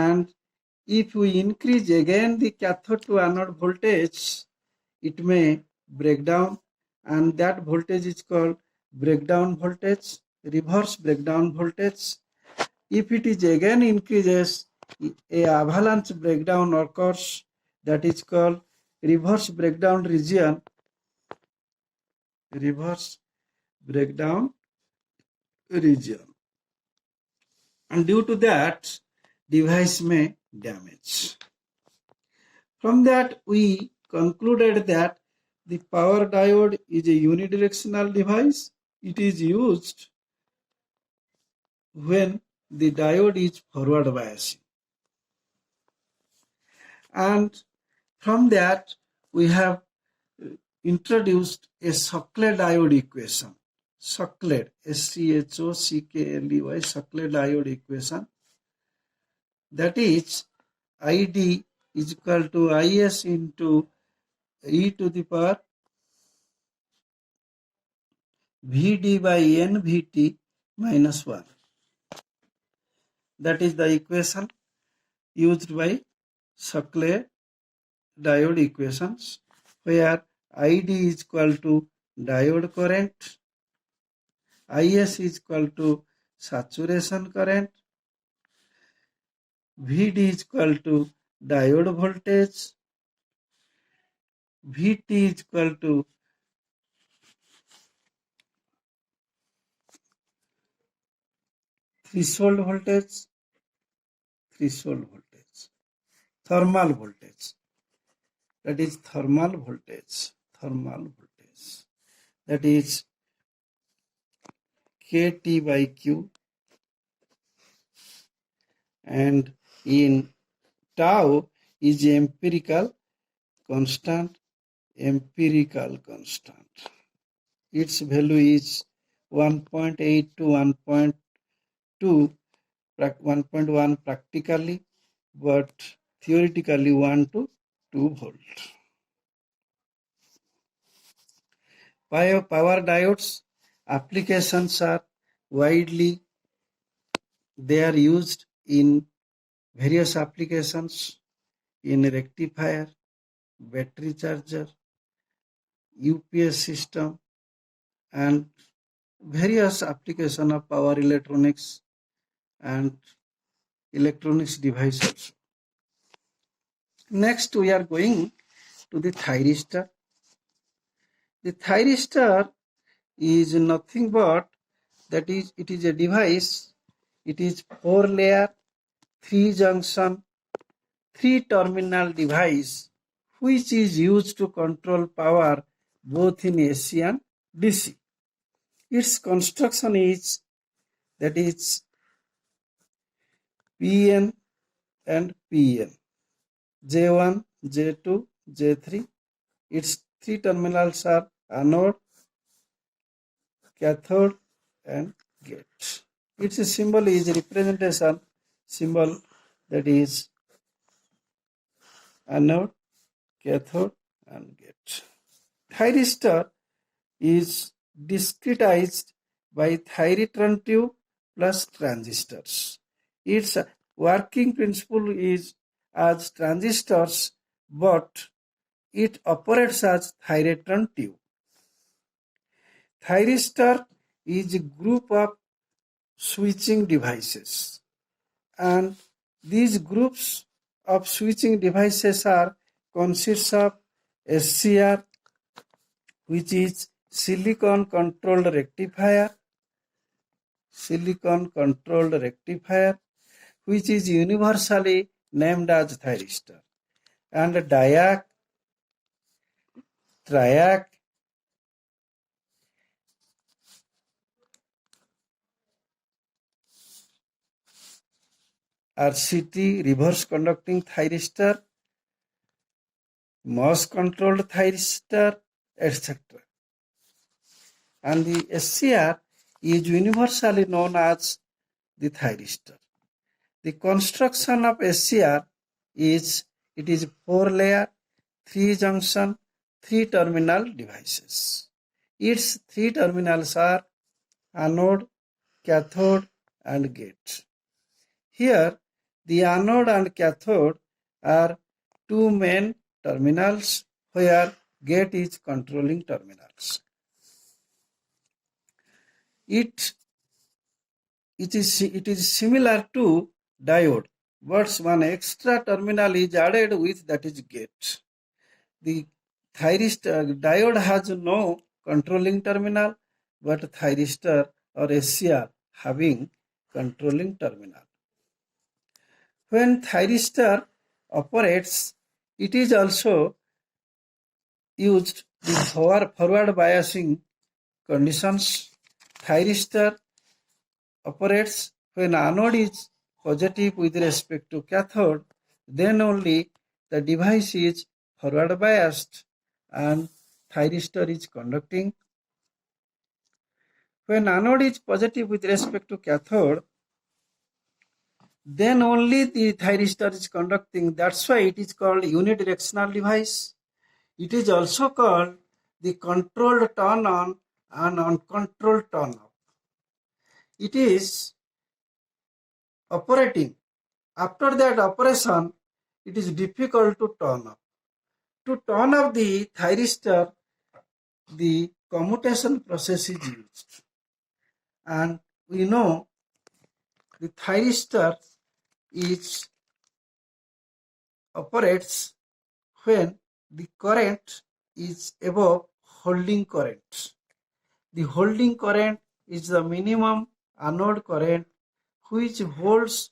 and if we increase again the cathode to anode voltage, it may break down, and that voltage is called breakdown voltage, reverse breakdown voltage. If it is again increases, a avalanche breakdown occurs, that is called reverse breakdown region, reverse breakdown region. And due to that, device may damage. From that, we concluded that the power diode is a unidirectional device. It is used when the diode is forward biasing. And from that, we have introduced a Shockley diode equation. Shockley, S-C-H-O-C-K-L-E-Y, Shockley diode equation. That is, ID is equal to IS into e to the power Vd by n Vt minus 1. That is the equation used by Shockley diode equations, where ID is equal to diode current, IS is equal to saturation current, Vd is equal to diode voltage, Vt is equal to threshold voltage, thermal voltage. That is thermal voltage. That is Kt by Q, and in tau is empirical constant. Its value is 1.8 to 1.2, 1.1 practically, but theoretically 1 to 2 volt. Power diodes applications are widely, they are used in various applications, in rectifier, battery charger, UPS system, and various application of power electronics and electronics devices. Next, we are going to the thyristor. The thyristor is nothing but that is, it is a device. It is 4-layer, 3-junction, 3-terminal device which is used to control power both in AC and DC. Its construction is, that is PN and PN, J1, J2, J3. Its 3 terminals are anode, cathode, and gate. Its symbol is representation symbol, that is anode, cathode, and gate. Thyristor is discretized by thyritron tube plus transistors. Its working principle is as transistors, but it operates as thyritron tube. Thyristor is a group of switching devices, and these groups of switching devices are consists of SCR, which is silicon controlled rectifier, which is universally named as thyristor, and diac, triac, RCT, reverse conducting thyristor, MOS controlled thyristor, etc. And the SCR is universally known as the thyristor. The construction of SCR is, it is 4-layer, 3-junction, 3-terminal devices. Its 3 terminals are anode, cathode, and gate. Here The anode and cathode are two main terminals where gate is controlling terminals. It is similar to diode, but one extra terminal is added with, that is gate. The diode has no controlling terminal, but thyristor or SCR having controlling terminal. When thyristor operates, it is also used the forward biasing conditions. Thyristor operates when anode is positive with respect to cathode, then only the device is forward biased and thyristor is conducting. When anode is positive with respect to cathode, then only the thyristor is conducting. That's why it is called unidirectional device. It is also called the controlled turn on and uncontrolled turn off. It is operating. After that operation, it is difficult to turn off. To turn off the thyristor, the commutation process is used. And we know the thyristor operates when the current is above holding current. The holding current is the minimum anode current which holds